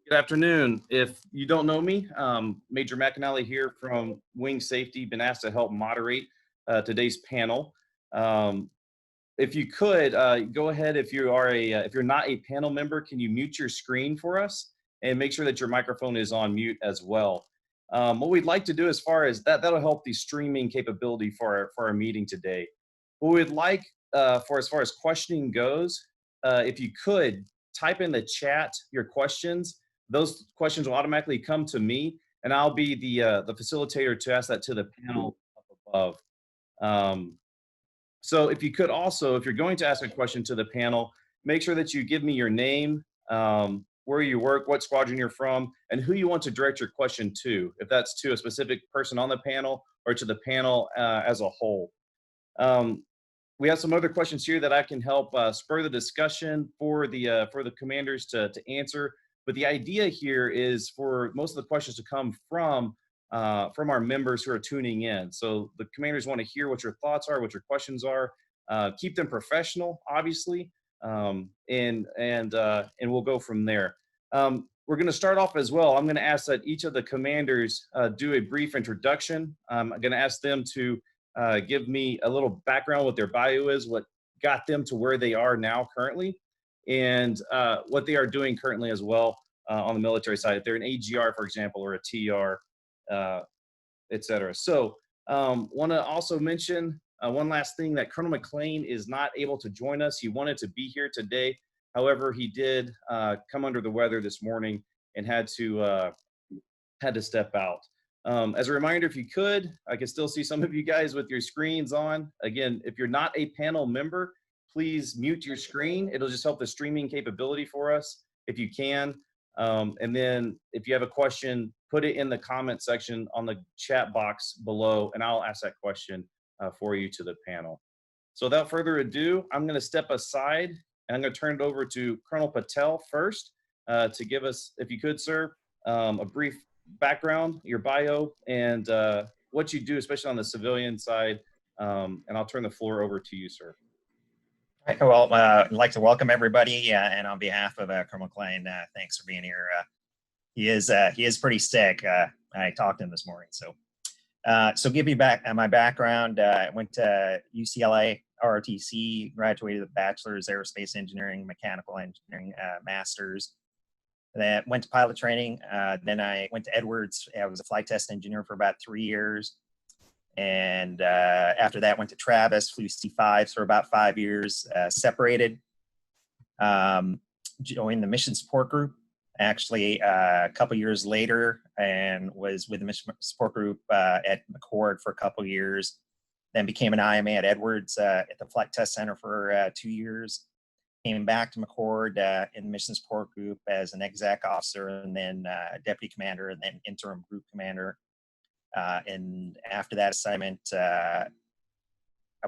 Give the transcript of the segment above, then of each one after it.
Good afternoon. If you don't know me, Major McAnally here from Wing Safety. Been asked to help moderate today's panel. Um, if you could go ahead, if you are if you're not a panel member, can you mute your screen for us and make sure that your microphone is on mute as well. What we'd like to do as far as that'll help the streaming capability for our meeting today. What we'd like for as far as questioning goes, if you could type in the chat your questions. Those questions will automatically come to me, and I'll be the facilitator to ask that to the panel up above. So if you could also, if you're going to ask a question to the panel, make sure that you give me your name, where you work, what squadron you're from, and who you want to direct your question to, if that's to a specific person on the panel or to the panel as a whole. We have some other questions here that I can help spur the discussion for the commanders to answer. But the idea here is for most of the questions to come from our members who are tuning in. So the commanders want to hear what your thoughts are, what your questions are. Keep them professional, obviously, and we'll go from there. We're going to start off as well. I'm going to ask that each of the commanders do a brief introduction. I'm going to ask them to give me a little background, what their bio is, what got them to where they are now currently, and what they are doing currently as well on the military side. If they're an AGR, for example, or a TR, et cetera. So want to also mention one last thing, that Colonel McLean is not able to join us. He wanted to be here today. However, he did come under the weather this morning and had to step out. As a reminder, if you could, I can still see some of you guys with your screens on. Again, if you're not a panel member, please mute your screen. It'll just help the streaming capability for us if you can. And then if you have a question, put it in the comment section on the chat box below, and I'll ask that question for you to the panel. So without further ado, I'm going to step aside and I'm going to turn it over to Colonel Patel first to give us, if you could, sir, a brief background, your bio, and what you do, especially on the civilian side. And I'll turn the floor over to you, sir. Well, I'd like to welcome everybody, and on behalf of Colonel McLean, thanks for being here. He is pretty sick. I talked to him this morning, so give you back my background. I went to UCLA, ROTC, graduated with a bachelor's aerospace engineering, mechanical engineering, master's. Then went to pilot training. Then I went to Edwards. I was a flight test engineer for about 3 years. And after that, went to Travis, flew C5s for about 5 years, separated, joined the mission support group, actually a couple years later, and was with the mission support group at McCord for a couple years, then became an IMA at Edwards at the Flight Test Center for 2 years, came back to McCord in the mission support group as an exec officer, and then deputy commander, and then interim group commander. And after that assignment, I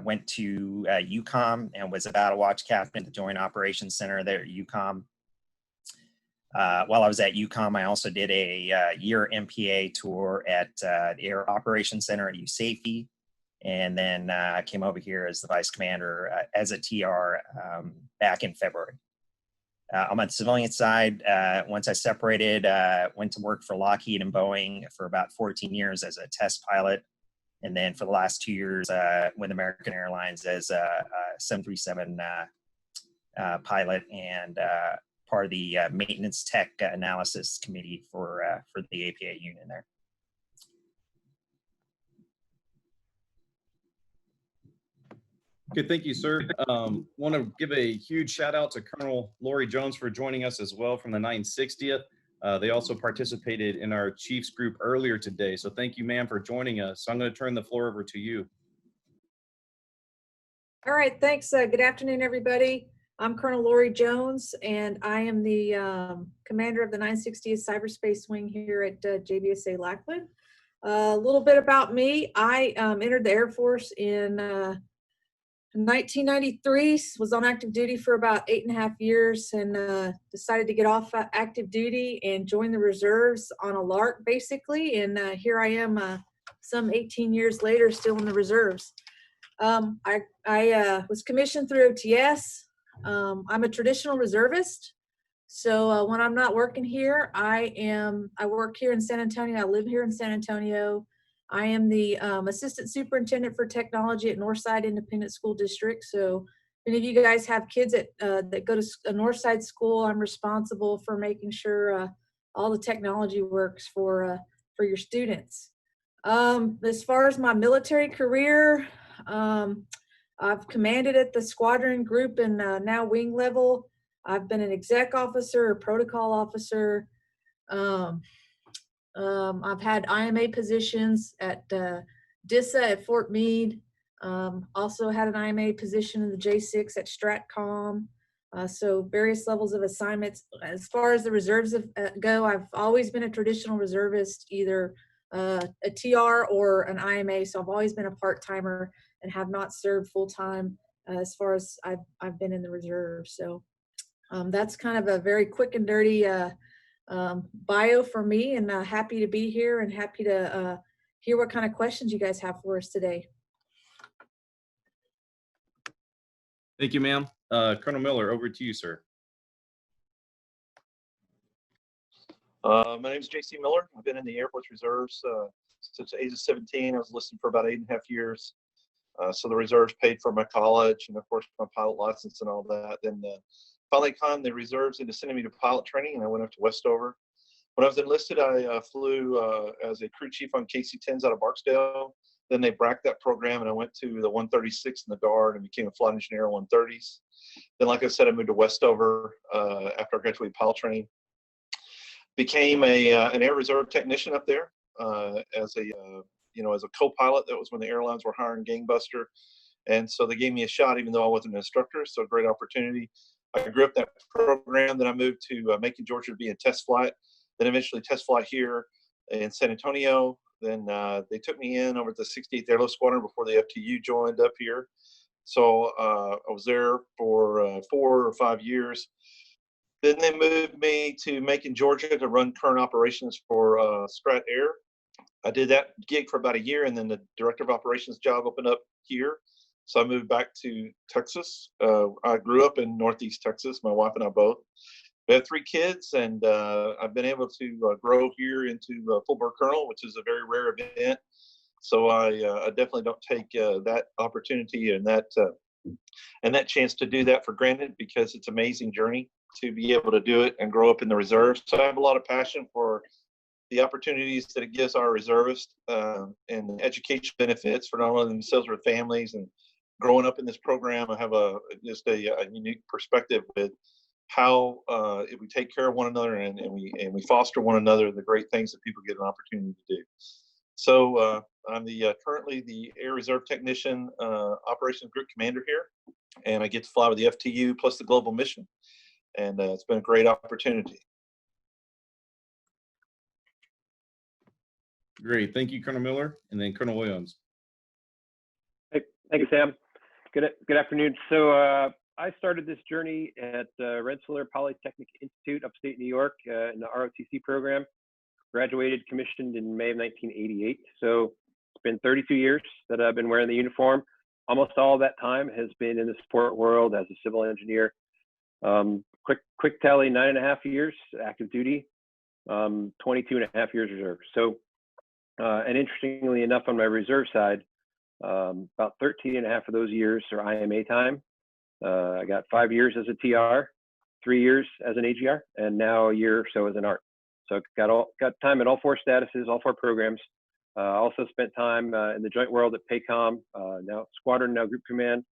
went to UCOM and was a battle watch captain at the Joint Operations Center there at UCOM. While I was at UCOM, I also did a year MPA tour at the Air Operations Center at USAFE, and then I came over here as the vice commander as a TR back in February. On the civilian side, once I separated, went to work for Lockheed and Boeing for about 14 years as a test pilot. And then for the last 2 years with American Airlines as a 737 pilot and part of the maintenance tech analysis committee for the APA union there. Good, thank you, sir. Want to give a huge shout out to Colonel Lori Jones for joining us as well from the 960th. They also participated in our Chiefs group earlier today. So thank you, ma'am, for joining us. So I'm going to turn the floor over to you. All right, thanks. Good afternoon, everybody. I'm Colonel Lori Jones, and I am the commander of the 960th Cyberspace Wing here at JBSA Lackland. A little bit about me. I entered the Air Force in 1993, was on active duty for about 8.5 years, and decided to get off active duty and join the reserves on a lark, basically. And here I am some 18 years later, still in the reserves. I was commissioned through OTS. I'm a traditional reservist, So when I'm not working here, I work here in San Antonio. I live here in San Antonio. I am the Assistant Superintendent for Technology at Northside Independent School District. So if any of you guys have kids that go to a Northside school, I'm responsible for making sure all the technology works for your students. As far as my military career, I've commanded at the squadron, group, and now wing level. I've been an exec officer, a protocol officer. I've had IMA positions at DISA at Fort Meade. Also had an IMA position in the J6 at STRATCOM. So various levels of assignments. As far as the reserves go, I've always been a traditional reservist, either a TR or an IMA. So I've always been a part-timer and have not served full-time as far as I've been in the reserve. So that's kind of a very quick and dirty bio for me, and happy to be here and happy to hear what kind of questions you guys have for us today. Thank you, ma'am. Colonel Miller, over to you, sir. My name is J.C. Miller. I've been in the Air Force Reserves since the age of 17. I was enlisted for about 8.5 years. So the reserves paid for my college and, of course, my pilot license and all that. Then finally, the reserves into sending me to pilot training, and I went up to Westover. When I was enlisted, I flew as a crew chief on KC-10s out of Barksdale. Then they bracked that program, and I went to the 136 in the Guard and became a flight engineer on 130s. Then, like I said, I moved to Westover after I graduated pilot training. Became an Air Reserve technician up there as a as a co-pilot. That was when the airlines were hiring gangbuster, and so they gave me a shot, even though I wasn't an instructor. So great opportunity. I grew up that program. Then I moved to Macon, Georgia, to be in test flight. Then eventually test flight here in San Antonio. Then they took me in over at the 68th Airlift Squadron before the FTU joined up here. So I was there for 4 or 5 years. Then they moved me to Macon, Georgia to run current operations for Strat Air. I did that gig for about a year, and then the director of operations job opened up here. So I moved back to Texas. I grew up in Northeast Texas, my wife and I both. We have 3 kids, and I've been able to grow here into full-bird colonel, which is a very rare event. So I definitely don't take that opportunity and that chance to do that for granted, because it's an amazing journey to be able to do it and grow up in the reserves. So I have a lot of passion for the opportunities that it gives our reservists and the education benefits for not only themselves but families. And growing up in this program, I have just a unique perspective with how if we take care of one another and we foster one another, the great things that people get an opportunity to do. So I'm currently the Air Reserve Technician Operations Group Commander here, and I get to fly with the FTU plus the Global Mission. And it's been a great opportunity. Great. Thank you, Colonel Miller. And then Colonel Williams. Hey, thank you, Sam. Good afternoon. So I started this journey at Rensselaer Polytechnic Institute, upstate New York, in the ROTC program. Graduated, commissioned in May of 1988. So it's been 32 years that I've been wearing the uniform. Almost all of that time has been in the support world as a civil engineer. Quick tally, 9.5 years active duty, 22.5 years reserve. So, and interestingly enough, on my reserve side, about 13.5 of those years are IMA time. I got 5 years as a TR, 3 years as an AGR, and now a year or so as an ART. So got time in all 4 statuses, all 4 programs. Also spent time in the joint world at PACOM, now squadron, now group command.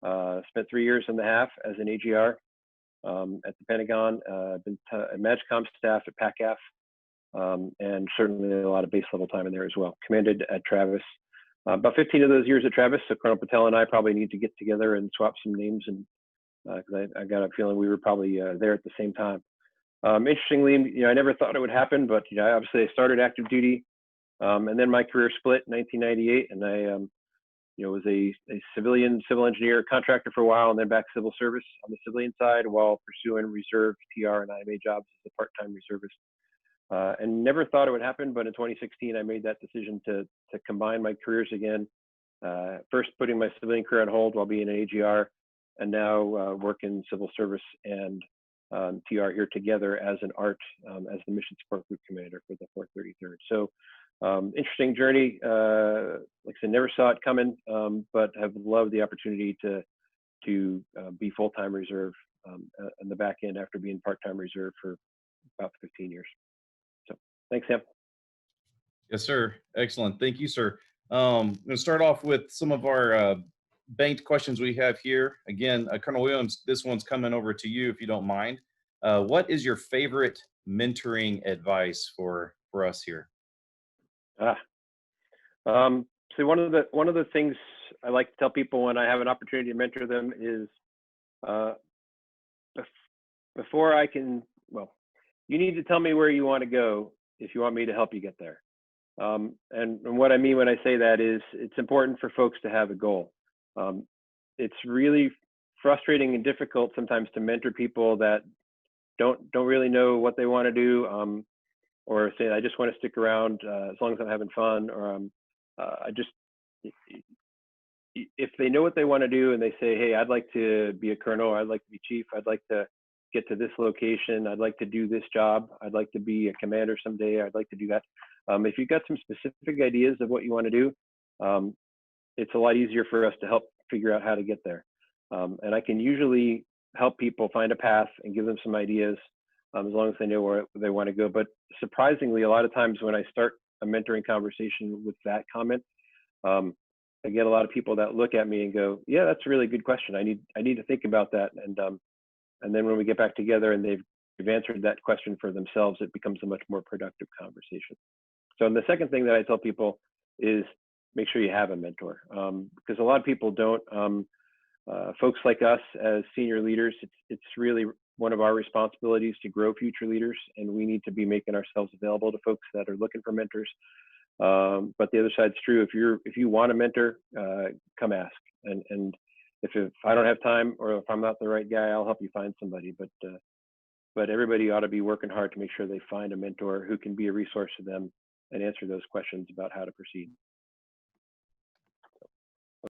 Spent 3.5 years as an AGR. At the Pentagon, been a MAGCOM staff at PACAF, and certainly a lot of base level time in there as well. Commanded at Travis. About 15 of those years at Travis, so Colonel Patel and I probably need to get together and swap some names, and because I got a feeling we were probably there at the same time. Interestingly, I never thought it would happen, but obviously I started active duty, and then my career split in 1998, and I was a civil engineer contractor for a while, and then back civil service on the civilian side while pursuing reserve TR and IMA jobs as a part-time reservist. And never thought it would happen, but in 2016 I made that decision to combine my careers again. First putting my civilian career on hold while being an AGR, and now working civil service and TR here together as an ART, as the Mission Support Group Commander for the 433rd. So interesting journey. Like I said, never saw it coming, but have loved the opportunity to be full-time reserve on the back end after being part-time reserve for about 15 years. So thanks, Sam. Yes, sir. Excellent. Thank you, sir. I'm going to start off with some of our banked questions we have here. Again, Colonel Williams, this one's coming over to you if you don't mind. What is your favorite mentoring advice for us here? So one of the things I like to tell people when I have an opportunity to mentor them is before I can, well, you need to tell me where you want to go if you want me to help you get there. And what I mean when I say that is it's important for folks to have a goal. It's really frustrating and difficult sometimes to mentor people that don't really know what they want to do, or say, I just want to stick around as long as I'm having fun, or if they know what they want to do and they say, hey, I'd like to be a colonel, I'd like to be chief, I'd like to get to this location, I'd like to do this job, I'd like to be a commander someday, I'd like to do that. If you've got some specific ideas of what you want to do, it's a lot easier for us to help figure out how to get there. And I can usually help people find a path and give them some ideas as long as they know where they want to go. But surprisingly, a lot of times when I start a mentoring conversation with that comment, I get a lot of people that look at me and go, yeah, that's a really good question. I need to think about that. And then when we get back together and they've answered that question for themselves, it becomes a much more productive conversation. So the second thing that I tell people is make sure you have a mentor, because a lot of people don't. Folks like us as senior leaders, it's really one of our responsibilities to grow future leaders, and we need to be making ourselves available to folks that are looking for mentors. But the other side's true. If you want a mentor, come ask. And if I don't have time or if I'm not the right guy, I'll help you find somebody. But everybody ought to be working hard to make sure they find a mentor who can be a resource to them and answer those questions about how to proceed.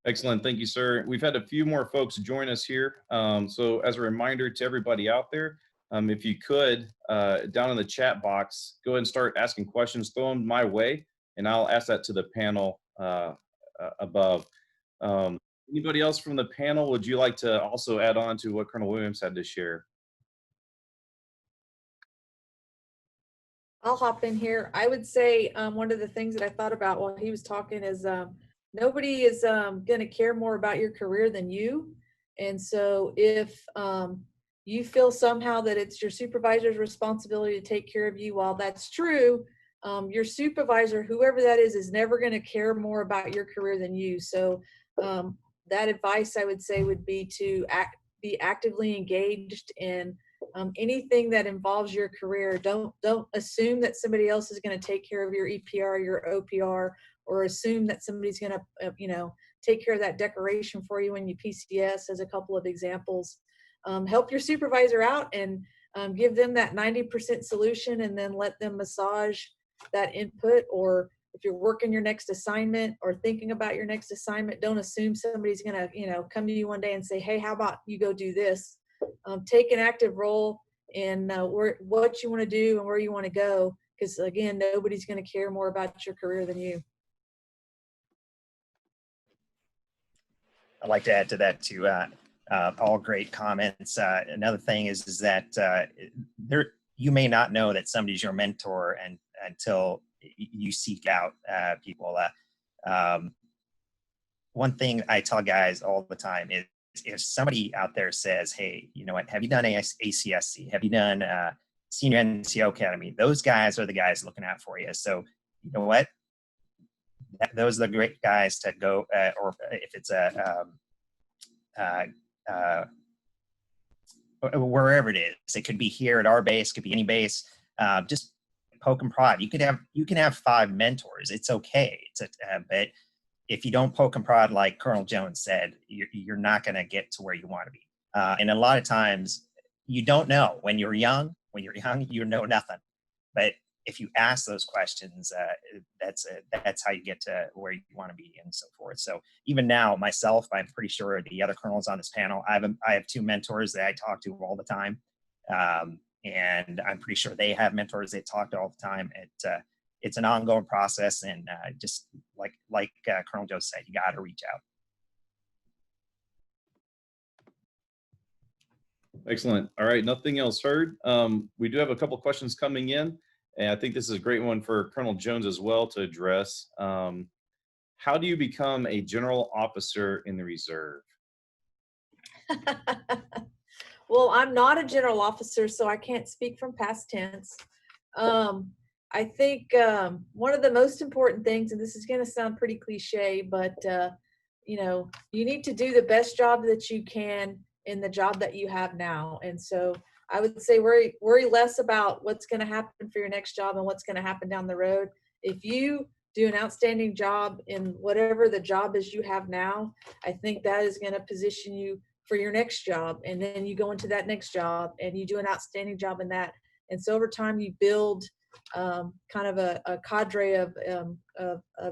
Excellent. Thank you, sir. We've had a few more folks join us here. So as a reminder to everybody out there, if you could, down in the chat box, go ahead and start asking questions, throw them my way, and I'll ask that to the panel above. Anybody else from the panel, would you like to also add on to what Colonel Williams had to share? I'll hop in here. I would say one of the things that I thought about while he was talking is nobody is going to care more about your career than you. And so if you feel somehow that it's your supervisor's responsibility to take care of you, while that's true, your supervisor, whoever that is never going to care more about your career than you. So that advice I would say would be to be actively engaged in anything that involves your career. Don't assume that somebody else is going to take care of your EPR, your OPR, or assume that somebody's going to, take care of that decoration for you when you PCS, as a couple of examples. Help your supervisor out and give them that 90% solution, and then let them massage that input. Or if you're working your next assignment or thinking about your next assignment, don't assume somebody's going to, come to you one day and say, hey, how about you go do this? Take an active role in what you want to do and where you want to go, because again, nobody's going to care more about your career than you. I'd like to add to that too. All great comments. Another thing is that you may not know that somebody's your mentor until you seek out people. One thing I tell guys all the time is, if somebody out there says, hey, you know what, have you done ACSC? Have you done Senior NCO Academy? Those guys are the guys looking out for you. So you know what? Those are the great guys to go, or if it's wherever it is. It could be here at our base, could be any base. Just poke and prod. You can have 5 mentors. It's okay. But if you don't poke and prod, like Colonel Jones said, you're not going to get to where you want to be. And a lot of times, you don't know. When you're young, you know nothing. But if you ask those questions, that's how you get to where you want to be, and so forth. So even now, myself, I'm pretty sure the other colonels on this panel, I have 2 mentors that I talk to all the time. And I'm pretty sure they have mentors they talk to all the time. It's an ongoing process, and just like Colonel Joe said, you got to reach out. Excellent. All right, nothing else heard. We do have a couple questions coming in, and I think this is a great one for Colonel Jones as well to address. How do you become a general officer in the reserve? Well, I'm not a general officer, so I can't speak from past tense. I think one of the most important things, and this is going to sound pretty cliche, but you know, you need to do the best job that you can in the job that you have now. And so I would say worry less about what's going to happen for your next job and what's going to happen down the road. If you do an outstanding job in whatever the job is you have now, I think that is going to position you for your next job. And then you go into that next job and you do an outstanding job in that. And so over time you build kind of a cadre of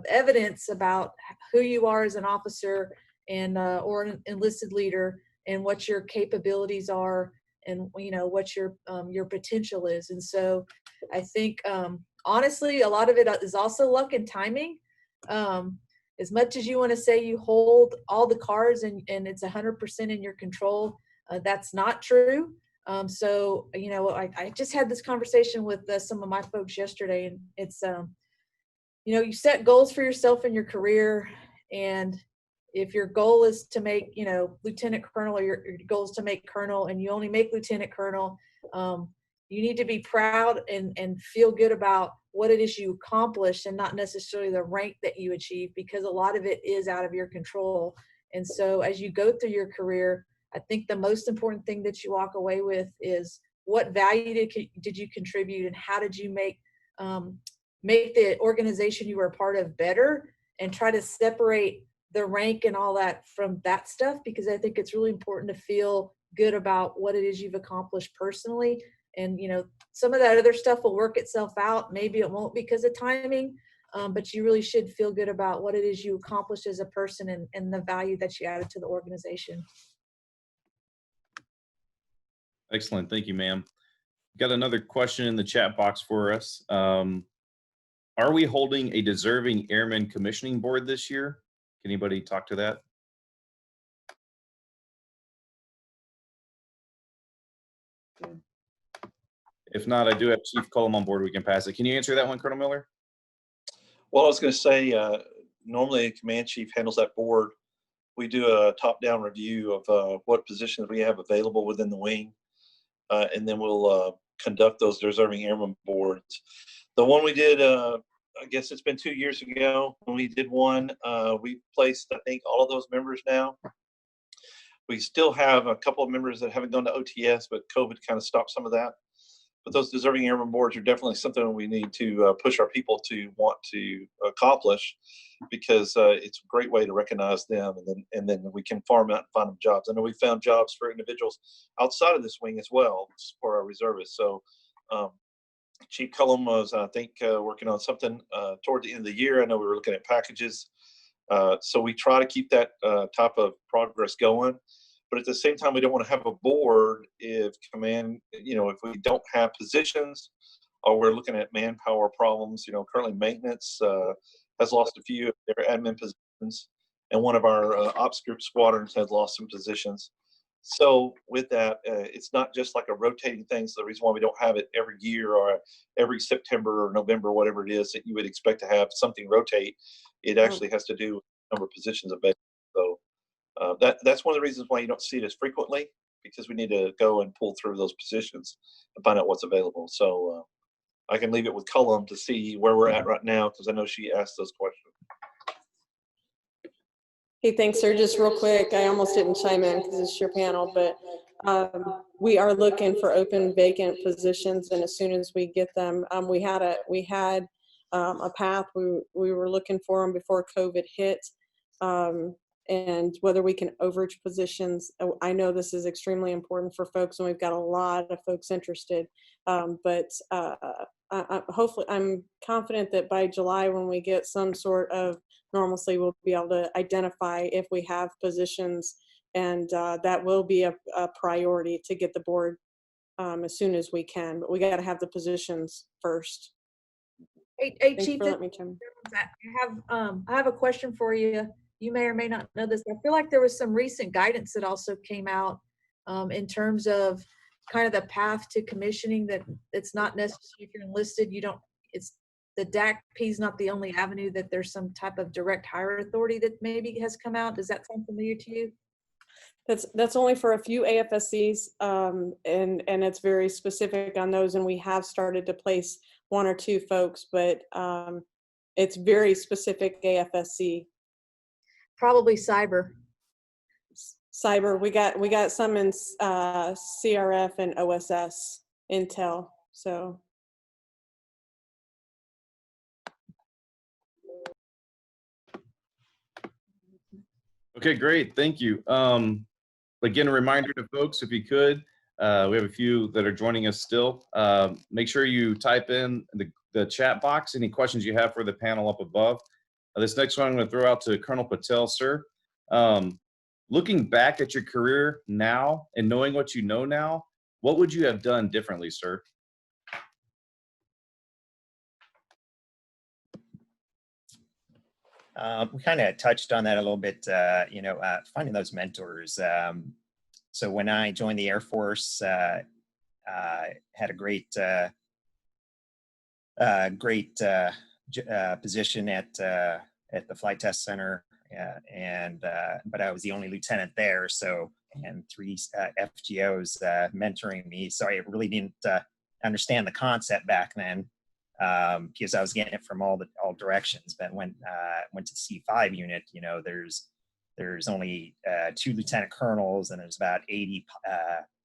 evidence about who you are as an officer and or an enlisted leader, and what your capabilities are, and you know what your potential is. And so I think honestly, a lot of it is also luck and timing. As much as you want to say you hold all the cards and it's 100% in your control, that's not true. So, you know, I just had this conversation with some of my folks yesterday, and it's, you know, you set goals for yourself in your career. And if your goal is to make, you know, lieutenant colonel, or your goal is to make colonel, and you only make lieutenant colonel, you need to be proud and feel good about what it is you accomplished, and not necessarily the rank that you achieve, because a lot of it is out of your control. And so as you go through your career, I think the most important thing that you walk away with is what value did you contribute, and how did you make the organization you were a part of better, and try to separate the rank and all that from that stuff, because I think it's really important to feel good about what it is you've accomplished personally. And, you know, some of that other stuff will work itself out. Maybe it won't because of timing, but you really should feel good about what it is you accomplished as a person, and the value that you added to the organization. Excellent. Thank you, ma'am. Got another question in the chat box for us. Are we holding a deserving airman commissioning board this year? Can anybody talk to that? If not, I do have Chief Cullum on board. We can pass it. Can you answer that one, Colonel Miller? Well, I was going to say, normally the command chief handles that board. We do a top-down review of what positions we have available within the wing, and then we'll conduct those deserving airman boards. The one we did, I guess it's been 2 years ago when we did one. We placed, I think, all of those members now. We still have a couple of members that haven't gone to OTS, but COVID kind of stopped some of that. But those deserving airman boards are definitely something we need to push our people to want to accomplish, because it's a great way to recognize them, and then we can farm out and find them jobs. I know we found jobs for individuals outside of this wing as well for our reservists. So Chief Cullum was, I think, working on something toward the end of the year. I know we were looking at packages. So we try to keep that type of progress going. But at the same time, we don't want to have a board if command, you know, if we don't have positions, or we're looking at manpower problems. You know, currently maintenance has lost a few of their admin positions, and one of our ops group squadrons has lost some positions. So with that, it's not just like a rotating thing. So the reason why we don't have it every year or every September or November, whatever it is that you would expect to have something rotate, it actually has to do with the number of positions available. So that's one of the reasons why you don't see it as frequently, because we need to go and pull through those positions and find out what's available. So I can leave it with Cullum to see where we're at right now, because I know she asked those questions. Hey, thanks, sir. Just real quick, I almost didn't chime in because it's your panel, but we are looking for open vacant positions, and as soon as we get them, we had a path. We were looking for them before COVID hit. And whether we can overage positions. I know this is extremely important for folks, and we've got a lot of folks interested. But hopefully, I'm confident that by July, when we get some sort of normalcy, we'll be able to identify if we have positions, and that will be a priority to get the board as soon as we can, but we got to have the positions first. Hey, Thanks Chief, for letting me chime in. I have a question for you. You may or may not know this. I feel like there was some recent guidance that also came out in terms of kind of the path to commissioning, that it's not necessary if you're enlisted, it's the DACP is not the only avenue, that there's some type of direct hire authority that maybe has come out. Does that sound familiar to you? That's only for a few AFSCs, and it's very specific on those, and we have started to place 1 or 2 folks, but it's very specific AFSC. Probably cyber. Cyber, we got some in CRF and OSS Intel, so. Okay, great. Thank you. Again, a reminder to folks, if you could, we have a few that are joining us still. Make sure you type in the chat box any questions you have for the panel up above. This next one I'm going to throw out to Colonel Patel, sir. Looking back at your career now and knowing what you know now, what would you have done differently, sir? We kind of touched on that a little bit, finding those mentors. So when I joined the Air Force, had a great position at the Flight Test Center, but I was the only lieutenant there. So, and 3 FGOs mentoring me. So I really didn't understand the concept back then, because I was getting it from all directions. But when went to C5 unit, there's only 2 lieutenant colonels and there's about 80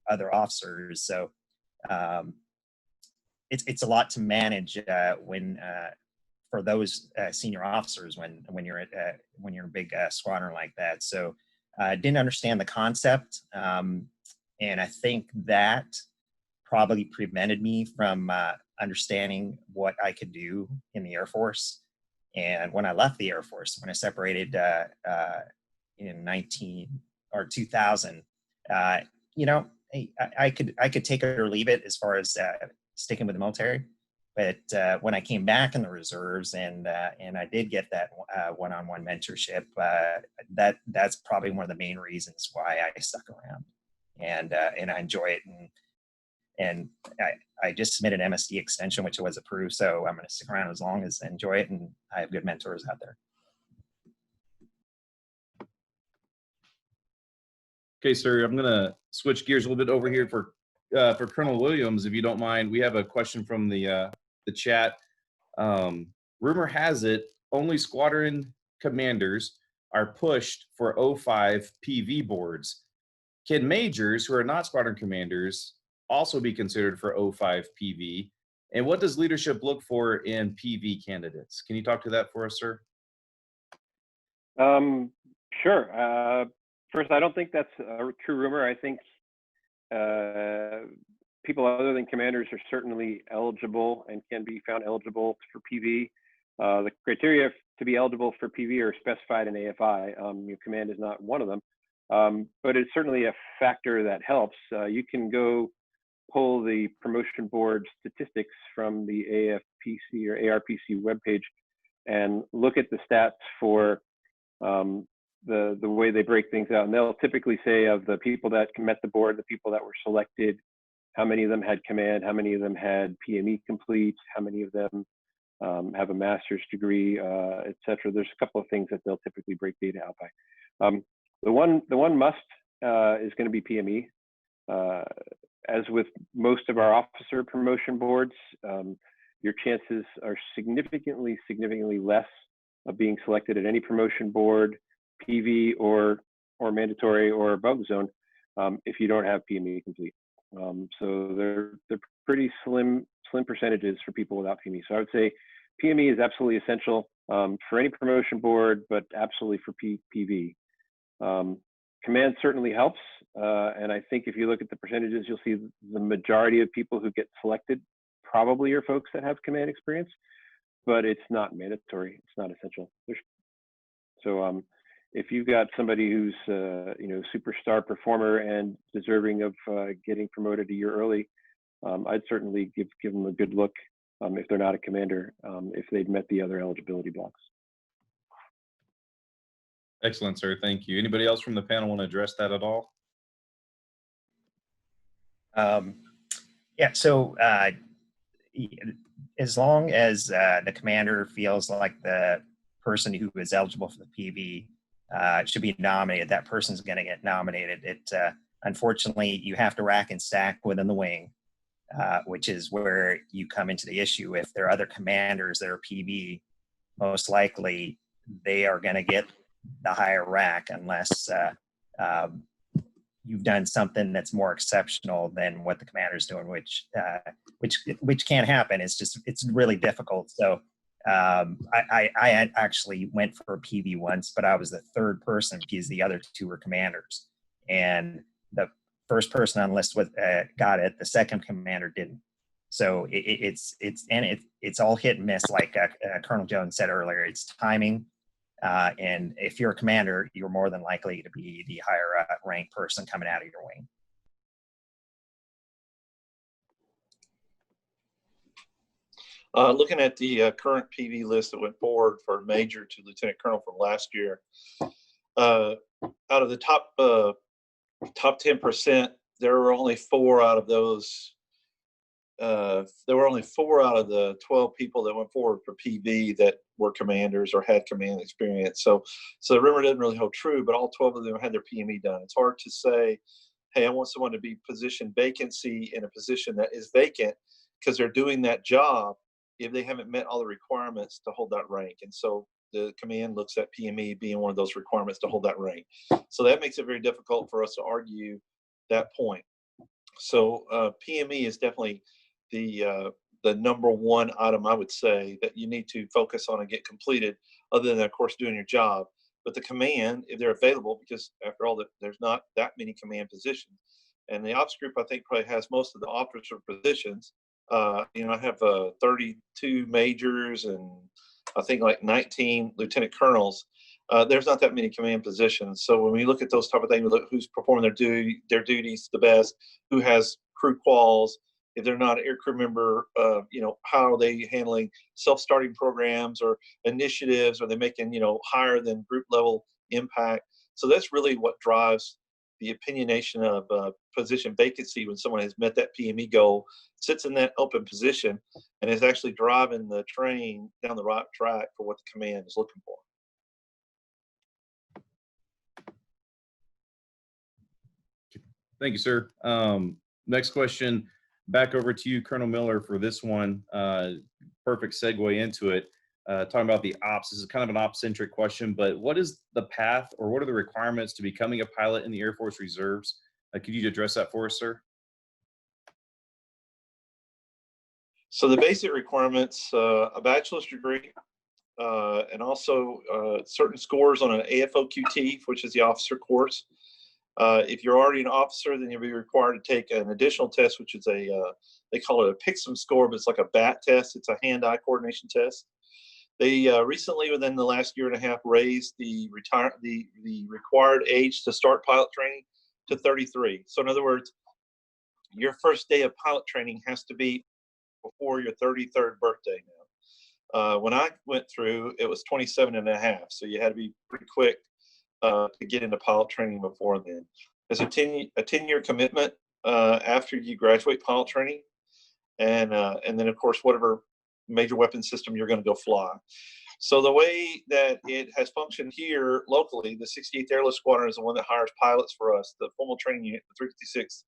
other officers. So it's a lot to manage for those senior officers when you're in a big squadron like that. So I didn't understand the concept, and I think that probably prevented me from understanding what I could do in the Air Force. And when I left the Air Force, when I separated in 2000, I could take it or leave it as far as sticking with the military. But when I came back in the reserves and I did get that one-on-one mentorship, that's probably one of the main reasons why I stuck around, and I enjoy it. And I just submitted an MSD extension, which was approved. So I'm going to stick around as long as I enjoy it, and I have good mentors out there. Okay, sir, I'm going to switch gears a little bit over here for Colonel Williams, if you don't mind. We have a question from the chat. Rumor has it only squadron commanders are pushed for 05 PV boards. Can majors who are not squadron commanders also be considered for 05 PV? And what does leadership look for in PV candidates? Can you talk to that for us, sir? Sure. First, I don't think that's a true rumor. I think people other than commanders are certainly eligible and can be found eligible for PV. The criteria to be eligible for PV are specified in AFI. Your command is not one of them, but it's certainly a factor that helps. You can go pull the promotion board statistics from the AFPC or ARPC webpage and look at the stats for the way they break things out. And they'll typically say of the people that met the board, the people that were selected, how many of them had command, how many of them had PME complete, how many of them have a master's degree, et cetera. There's a couple of things that they'll typically break data out by. The one must is going to be PME. As with most of our officer promotion boards, your chances are significantly less of being selected at any promotion board, PV or mandatory or above the zone, if you don't have PME complete. So they're pretty slim percentages for people without PME. So I would say PME is absolutely essential for any promotion board, but absolutely for PV. Command certainly helps, and I think if you look at the percentages, you'll see the majority of people who get selected probably are folks that have command experience, but it's not mandatory. It's not essential. So if you've got somebody who's superstar performer and deserving of getting promoted a year early, I'd certainly give them a good look if they're not a commander, if they've met the other eligibility blocks. Excellent, sir. Thank you. Anybody else from the panel want to address that at all? Yeah, so as long as the commander feels like the person who is eligible for the PV should be nominated, that person's going to get nominated. Unfortunately, you have to rack and stack within the wing, which is where you come into the issue. If there are other commanders that are PV, most likely they are going to get the higher rack unless you've done something that's more exceptional than what the commander's doing, which can't happen. It's really difficult. So I actually went for a PV once, but I was the third person because the other two were commanders, and the first person on the list got it. The second commander didn't. So it's all hit and miss, like Colonel Jones said earlier. It's timing. And if you're a commander, you're more than likely to be the higher ranked person coming out of your wing. Looking at the current PV list that went forward for major to lieutenant colonel from last year, out of the top 10%, there were only 4 out of those. There were only 4 out of the 12 people that went forward for PV that were commanders or had command experience. So the rumor didn't really hold true, but all 12 of them had their PME done. It's hard to say, hey, I want someone to be position vacancy in a position that is vacant because they're doing that job if they haven't met all the requirements to hold that rank. And so the command looks at PME being one of those requirements to hold that rank. So that makes it very difficult for us to argue that point. So PME is definitely the number one item, I would say, that you need to focus on and get completed, other than, of course, doing your job. But the command, if they're available, because after all, there's not that many command positions. And the ops group, I think, probably has most of the officer positions. I have 32 majors and I think like 19 lieutenant colonels. There's not that many command positions. So when we look at those type of things, we look at who's performing their duties the best, who has crew quals. If they're not an aircrew member, how are they handling self-starting programs or initiatives? Are they making, higher than group level impact? So that's really what drives the opinionation of position vacancy when someone has met that PME goal, sits in that open position, and is actually driving the train down the right track for what the command is looking for. Thank you, sir. Next question, back over to you, Colonel Miller, for this one. Perfect segue into it. Talking about the ops, this is kind of an ops-centric question, but what is the path or what are the requirements to becoming a pilot in the Air Force Reserves? Could you address that for us, sir? So the basic requirements, a bachelor's degree, and also certain scores on an AFOQT, which is the officer course. If you're already an officer, then you'll be required to take an additional test, which is they call it a PICSM score, but it's like a BAT test. It's a hand-eye coordination test. They recently, within the last year and a half, raised the required age to start pilot training to 33. So in other words, your first day of pilot training has to be before your 33rd birthday now. When I went through, it was 27 and a half. So you had to be pretty quick to get into pilot training before then. There's a 10-year commitment after you graduate pilot training. And then, of course, whatever major weapon system you're going to go fly. So the way that it has functioned here locally, the 68th Airlift Squadron is the one that hires pilots for us. The formal training unit, the 356,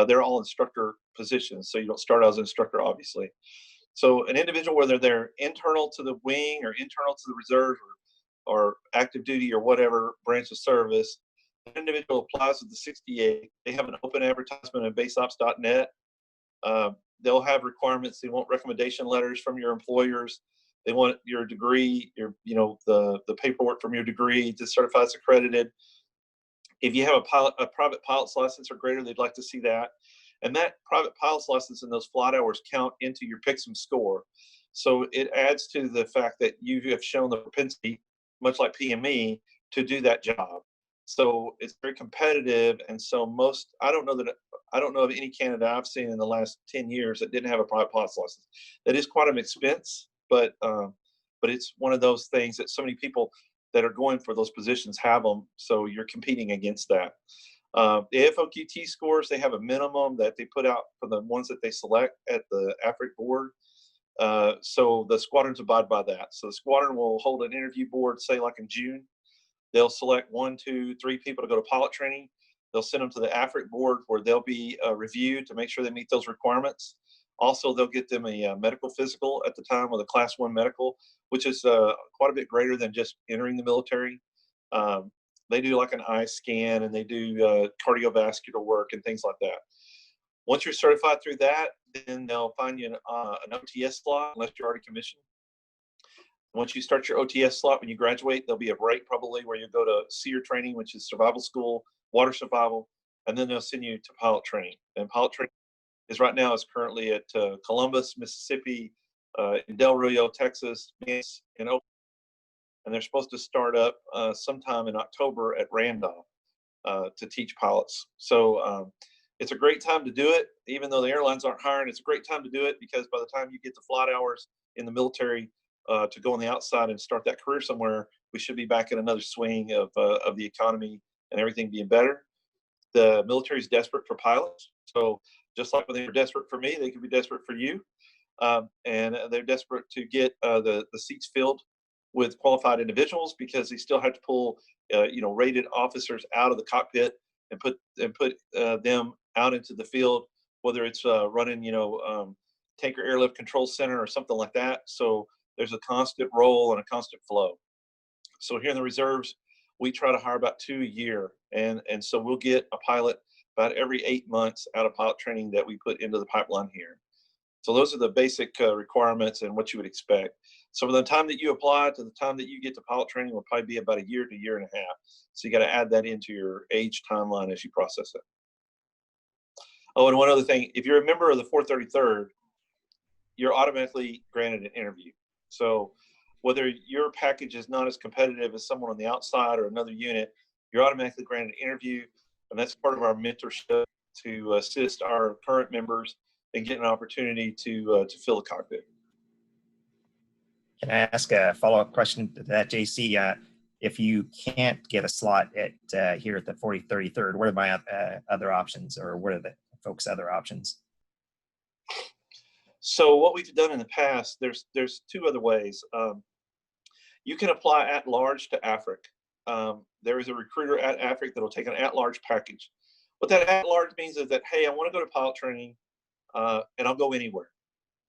they're all instructor positions. So you don't start out as an instructor, obviously. So an individual, whether they're internal to the wing or internal to the reserve or active duty or whatever branch of service, an individual applies with the 68. They have an open advertisement at baseops.net. They'll have requirements. They want recommendation letters from your employers. They want your degree, the paperwork from your degree to certify it's accredited. If you have a private pilot's license or greater, they'd like to see that. And that private pilot's license and those flight hours count into your PICSM score. So it adds to the fact that you have shown the propensity, much like PME, to do that job. So it's very competitive. And so I don't know of any candidate I've seen in the last 10 years that didn't have a private pilot's license. That is quite an expense, but it's one of those things that so many people that are going for those positions have them. So you're competing against that. The FOQT scores, they have a minimum that they put out for the ones that they select at the AFRIC board. So the squadrons abide by that. So the squadron will hold an interview board, say like in June. They'll select 1, 2, 3 people to go to pilot training. They'll send them to the AFRIC board where they'll be reviewed to make sure they meet those requirements. Also, they'll get them a medical physical at the time with a Class 1 medical, which is quite a bit greater than just entering the military. They do like an eye scan, and they do cardiovascular work and things like that. Once you're certified through that, then they'll find you an OTS slot unless you're already commissioned. Once you start your OTS slot, when you graduate, there'll be a break probably where you go to SEER training, which is survival school, water survival, and then they'll send you to pilot training. And pilot training is currently at Columbus, Mississippi, in Del Rio, Texas, and Oklahoma. And they're supposed to start up sometime in October at Randolph to teach pilots. So it's a great time to do it, even though the airlines aren't hiring. It's a great time to do it because by the time you get the flight hours in the military to go on the outside and start that career somewhere, we should be back in another swing of the economy and everything being better. The military is desperate for pilots. So just like when they were desperate for me, they could be desperate for you. And they're desperate to get the seats filled with qualified individuals because they still have to pull, rated officers out of the cockpit and put them out into the field, whether it's running, tanker airlift control center or something like that. So there's a constant roll and a constant flow. So here in the reserves, we try to hire about 2 a year. And so we'll get a pilot about every 8 months out of pilot training that we put into the pipeline here. So those are the basic requirements and what you would expect. So from the time that you apply to the time that you get to pilot training will probably be about a year to year and a half. So you got to add that into your age timeline as you process it. Oh, and one other thing, if you're a member of the 433rd, you're automatically granted an interview. So whether your package is not as competitive as someone on the outside or another unit, you're automatically granted an interview. And that's part of our mentorship to assist our current members and get an opportunity to fill the cockpit. Can I ask a follow-up question to that, JC? If you can't get a slot at here at the 33rd, what are my other options, or what are the folks' other options? So what we've done in the past, there's 2 other ways. You can apply at large to AFRIC. There is a recruiter at AFRIC that will take an at-large package. What that at-large means is that, hey, I want to go to pilot training, and I'll go anywhere.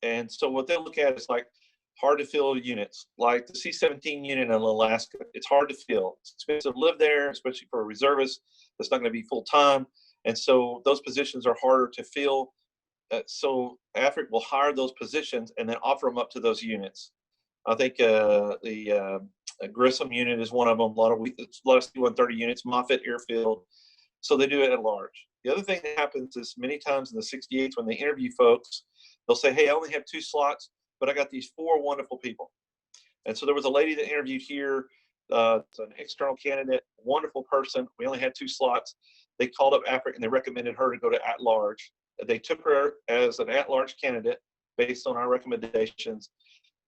And so what they'll look at is like hard to fill units, like the C-17 unit in Alaska. It's hard to fill. It's expensive to live there, especially for a reservist that's not going to be full-time. And so those positions are harder to fill. So AFRIC will hire those positions and then offer them up to those units. I think the Grissom unit is one of them. A lot of C-130 units, Moffett Airfield. So they do it at large. The other thing that happens is many times in the 68s when they interview folks, they'll say, hey, I only have 2 slots, but I got these 4 wonderful people. And so there was a lady that interviewed here. It's an external candidate, wonderful person. We only had 2 slots. They called up AFRIC and they recommended her to go to at-large. They took her as an at-large candidate based on our recommendations.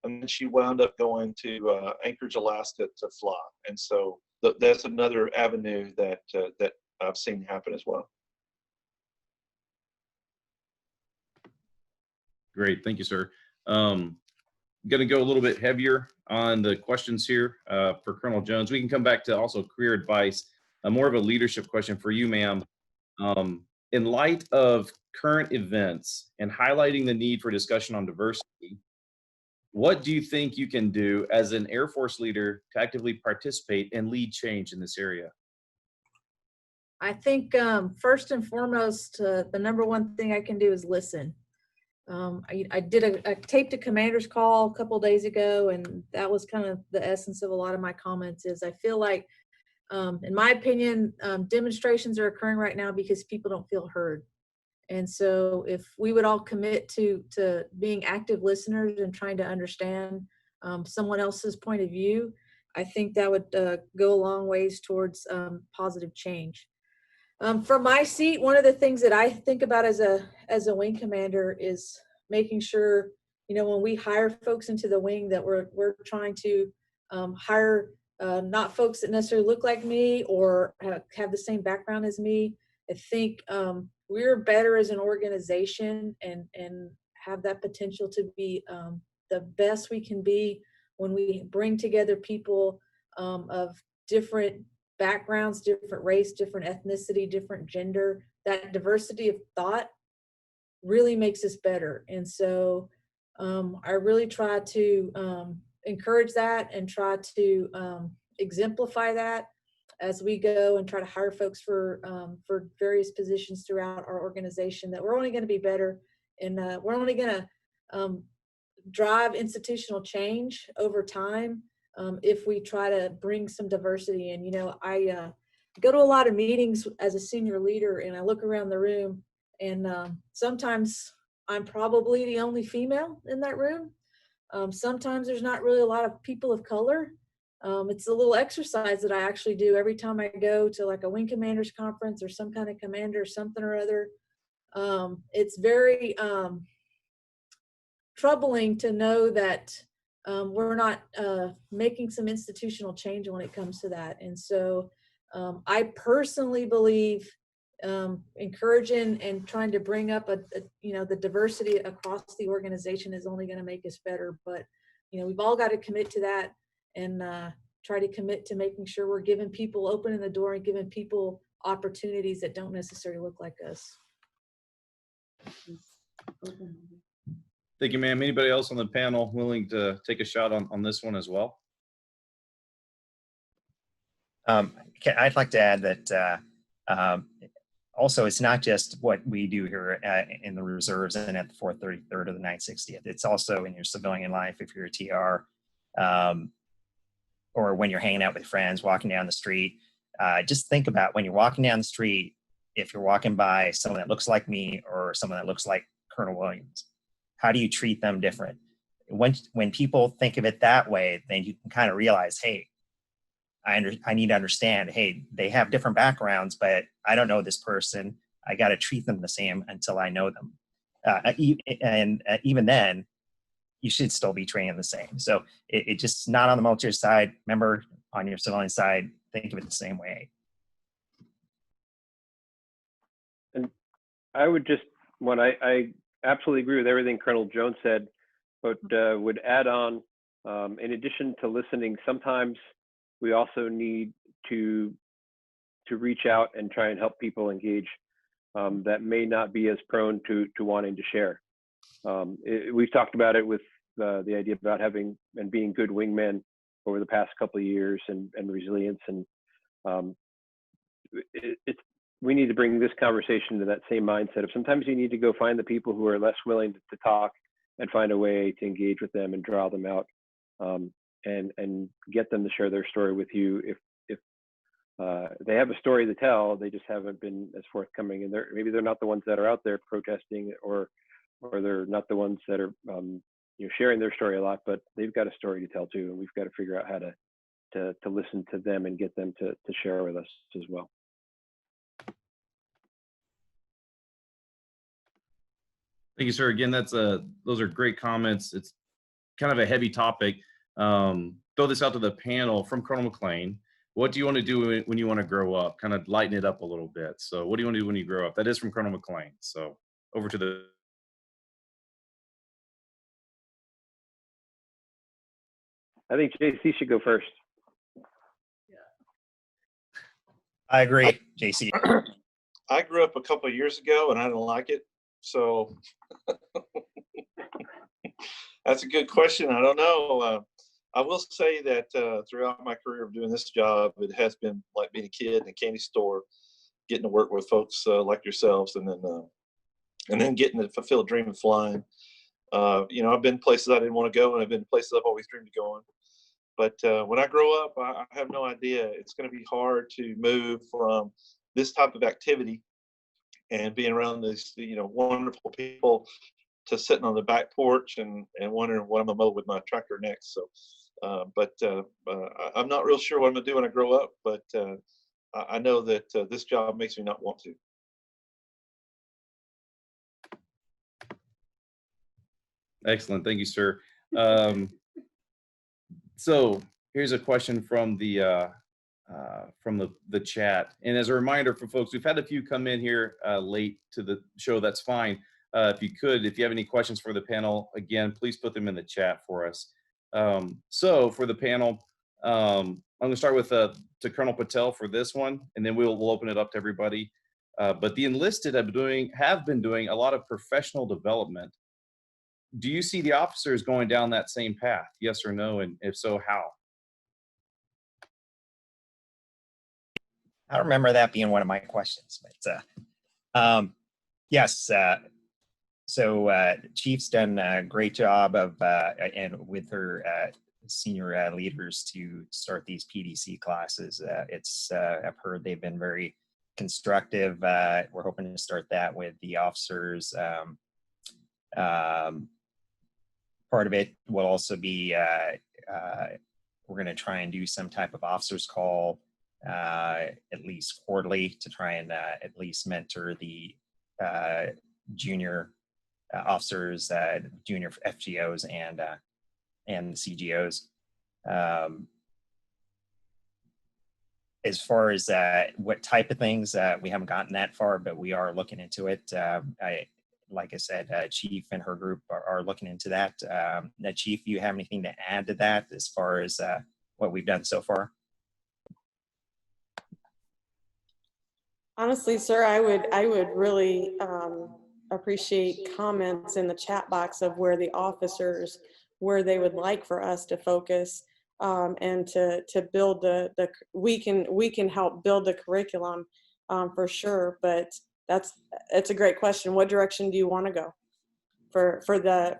And then she wound up going to Anchorage, Alaska to fly. And so that's another avenue that I've seen happen as well. Great, thank you, sir. Going to go a little bit heavier on the questions here for Colonel Jones. We can come back to also career advice, more of a leadership question for you, ma'am. In light of current events and highlighting the need for discussion on diversity, what do you think you can do as an Air Force leader to actively participate and lead change in this area? I think first and foremost, the number one thing I can do is listen. I taped a commander's call a couple days ago, and that was kind of the essence of a lot of my comments. Is I feel like, in my opinion, demonstrations are occurring right now because people don't feel heard. And so if we would all commit to being active listeners and trying to understand someone else's point of view, I think that would go a long ways towards positive change. From my seat, one of the things that I think about as a wing commander is making sure, you know, when we hire folks into the wing, that we're trying to hire not folks that necessarily look like me or have the same background as me. I think we're better as an organization and have that potential to be the best we can be when we bring together people of different backgrounds, different race, different ethnicity, different gender. That diversity of thought really makes us better. And so I really try to encourage that and try to exemplify that as we go and try to hire folks for various positions throughout our organization, that we're only going to be better and we're only going to drive institutional change over time if we try to bring some diversity in. You know, I go to a lot of meetings as a senior leader and I look around the room and sometimes I'm probably the only female in that room. Sometimes there's not really a lot of people of color. It's a little exercise that I actually do every time I go to like a wing commanders conference or some kind of commander or something or other. It's very troubling to know that we're not making some institutional change when it comes to that. And so I personally believe encouraging and trying to bring up you know, the diversity across the organization is only going to make us better. But you know, we've all got to commit to that and try to commit to making sure we're giving people, opening the door and giving people opportunities that don't necessarily look like us. Thank you, ma'am. Anybody else on the panel willing to take a shot on this one as well? I'd like to add that also, it's not just what we do here in the reserves and at the 433rd or the 960th. It's also in your civilian life if you're a TR, or when you're hanging out with friends, walking down the street. Just think about when you're walking down the street, if you're walking by someone that looks like me or someone that looks like Colonel Williams, how do you treat them different? When people think of it that way, then you can kind of realize, hey, I need to understand, hey, they have different backgrounds, but I don't know this person. I got to treat them the same until I know them. Even then, you should still be training the same. So it just not on the military side. Remember, on your civilian side, think of it the same way. And I would just, I absolutely agree with everything Colonel Jones said, but would add on, in addition to listening, sometimes we also need to reach out and try and help people engage that may not be as prone to wanting to share. We've talked about it with the idea about having and being good wingmen over the past couple of years and resilience. And we need to bring this conversation to that same mindset of sometimes you need to go find the people who are less willing to talk and find a way to engage with them and draw them out. And get them to share their story with you. If they have a story to tell, they just haven't been as forthcoming, and maybe they're not the ones that are out there protesting, or they're not the ones that are sharing their story a lot, but they've got a story to tell too, and we've got to figure out how to listen to them and get them to share with us as well. Thank you, sir. Again, those are great comments. It's kind of a heavy topic. Throw this out to the panel from Colonel McLean. What do you want to do when you want to grow up? Kind of lighten it up a little bit. So what do you want to do when you grow up? That is from Colonel McLean. So over to the. I think JC should go first. I agree, JC. I grew up a couple of years ago and I didn't like it. So that's a good question. I don't know. I will say that throughout my career of doing this job, it has been like being a kid in a candy store, getting to work with folks like yourselves, and then getting to fulfill a dream of flying. I've been places I didn't want to go, and I've been places I've always dreamed of going. But when I grow up, I have no idea. It's going to be hard to move from this type of activity and being around these, wonderful people to sitting on the back porch and wondering what I'm gonna mow with my tractor next. So I'm not real sure what I'm gonna do when I grow up, but I know that this job makes me not want to. Excellent. Thank you, sir. So here's a question from the chat. And as a reminder for folks, we've had a few come in here late to the show. That's fine. If you have any questions for the panel, again, please put them in the chat for us. So for the panel, I'm going to start with to Colonel Patel for this one, and then we'll open it up to everybody. But the enlisted have been doing a lot of professional development. Do you see the officers going down that same path? Yes or no? And if so, how? I remember that being one of my questions, but yes. So Chief's done a great job of and with her senior leaders to start these PDC classes. I've heard they've been very constructive. We're hoping to start that with the officers. Part of it will also be we're going to try and do some type of officers call at least quarterly to try and at least mentor the junior officers, junior FGOs, and the CGOs. As far as what type of things, we haven't gotten that far, but we are looking into it. Like I said, Chief and her group are looking into that. Now, Chief, you have anything to add to that as far as what we've done so far? Honestly, sir, I would really appreciate comments in the chat box of where the officers, where they would like for us to focus, and to build we can help build the curriculum for sure. But it's a great question. What direction do you want to go for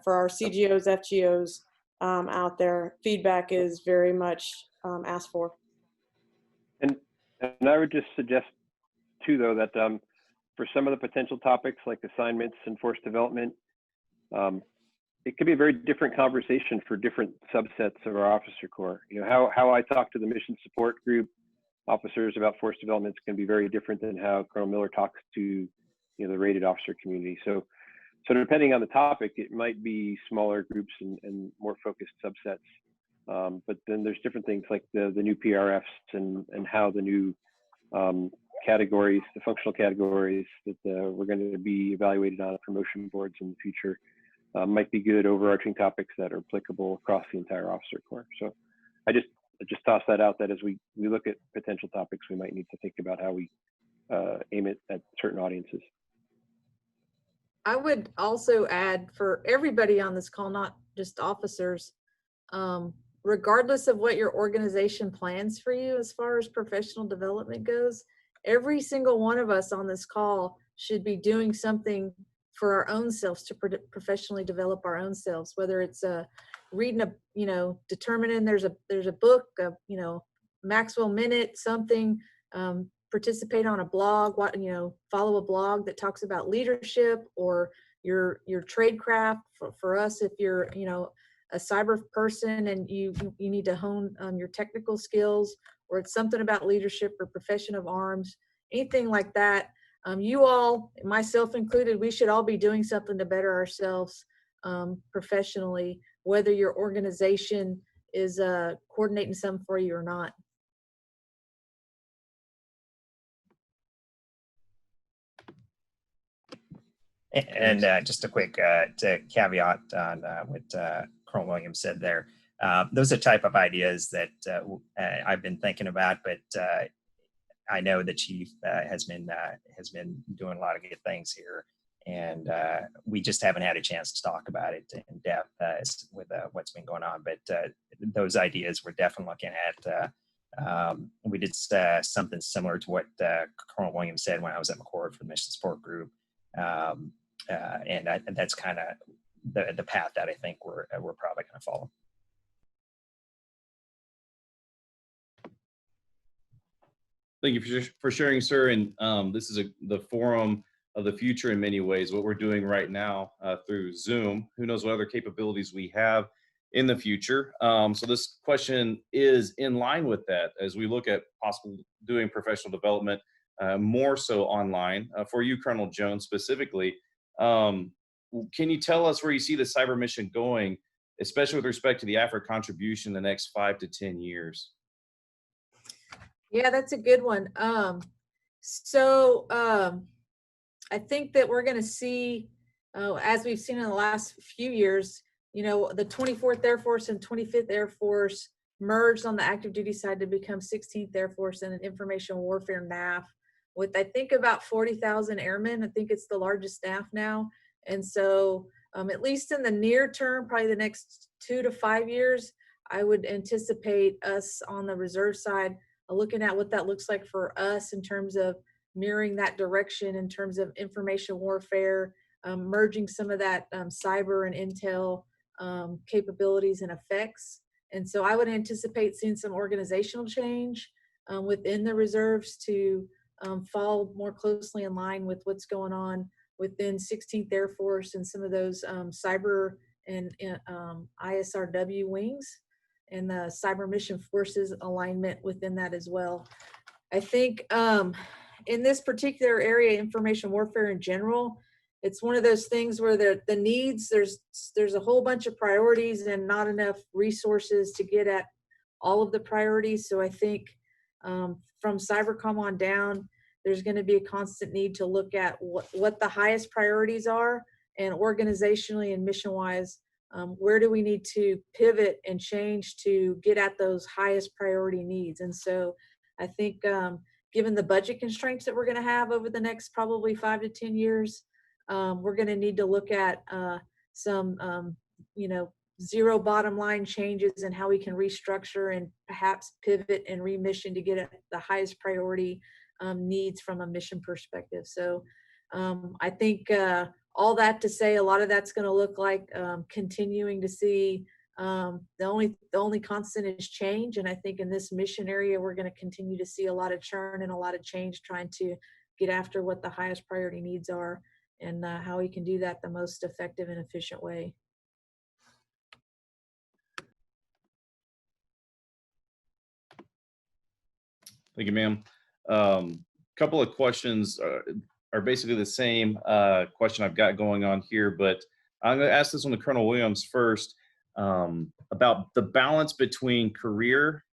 our CGOs, FGOs out there? Feedback is very much asked for. And I would just suggest too, though, that for some of the potential topics like assignments and force development, it could be a very different conversation for different subsets of our officer corps. You know, how I talk to the mission support group officers about force development is going to be very different than how Colonel Miller talks to the rated officer community. So depending on the topic, it might be smaller groups and more focused subsets. But then there's different things like the new PRFs and how the new categories, the functional categories that we're going to be evaluated on promotion boards in the future might be good overarching topics that are applicable across the entire officer corps. So I just toss that out, that as we look at potential topics, we might need to think about how we aim it at certain audiences. I would also add for everybody on this call, not just officers, regardless of what your organization plans for you as far as professional development goes, every single one of us on this call should be doing something for our own selves to professionally develop our own selves, whether it's reading determining there's a book, Maxwell Minute, something, participate on a blog, follow a blog that talks about leadership or your tradecraft. For us, if you're, a cyber person and you need to hone your technical skills, or it's something about leadership or profession of arms, anything like that. You all, myself included, we should all be doing something to better ourselves professionally, whether your organization is coordinating something for you or not. And just a quick caveat on what Colonel Williams said there. Those are type of ideas that I've been thinking about, but I know the Chief has been doing a lot of good things here, and we just haven't had a chance to talk about it in depth with what's been going on. But those ideas we're definitely looking at. We did something similar to what Colonel Williams said when I was at McCord for the Mission Support Group. And that's kind of the path that I think we're probably going to follow. Thank you for sharing, sir. And this is the forum of the future in many ways. What we're doing right now through Zoom, who knows what other capabilities we have in the future. So this question is in line with that as we look at possible doing professional development more so online. For you, Colonel Jones, specifically, can you tell us where you see the cyber mission going, especially with respect to the Africa contribution in the next 5 to 10 years? Yeah, that's a good one. So I think that we're going to see, as we've seen in the last few years, you know, the 24th Air Force and 25th Air Force merged on the active duty side to become 16th Air Force and an information warfare NAF with, I think, about 40,000 airmen. I think it's the largest NAF now. And so at least in the near term, probably the next 2 to 5 years, I would anticipate us on the reserve side looking at what that looks like for us in terms of mirroring that direction in terms of information warfare, merging some of that cyber and intel capabilities and effects. And so I would anticipate seeing some organizational change within the reserves to fall more closely in line with what's going on within 16th Air Force and some of those cyber and ISRW wings and the cyber mission forces alignment within that as well. I think in this particular area, information warfare in general, it's one of those things where the needs, there's a whole bunch of priorities and not enough resources to get at all of the priorities. So I think from Cybercom on down, there's going to be a constant need to look at what the highest priorities are, and organizationally and mission-wise, where do we need to pivot and change to get at those highest priority needs. And so I think given the budget constraints that we're going to have over the next probably 5 to 10 years, we're going to need to look at some, you know, zero bottom line changes and how we can restructure and perhaps pivot and remission to get at the highest priority needs from a mission perspective. So I think all that to say, a lot of that's going to look like continuing to see the only constant is change. And I think in this mission area, we're going to continue to see a lot of churn and a lot of change, trying to get after what the highest priority needs are and how we can do that the most effective and efficient way. Thank you, ma'am. Couple of questions are basically the same question I've got going on here, but I'm going to ask this one to Colonel Williams first about the balance between career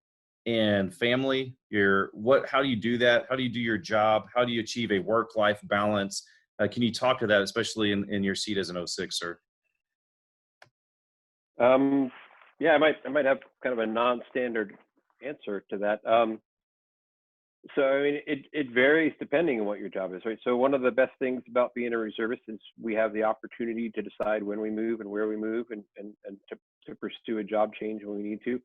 and family. How do you do that? How do you do your job? How do you achieve a work-life balance? Can you talk to that, especially in your seat as an 06, sir? Yeah, I might have kind of a non-standard answer to that. So I mean, it varies depending on what your job is, right? So one of the best things about being a reservist is we have the opportunity to decide when we move and where we move, and to pursue a job change when we need to.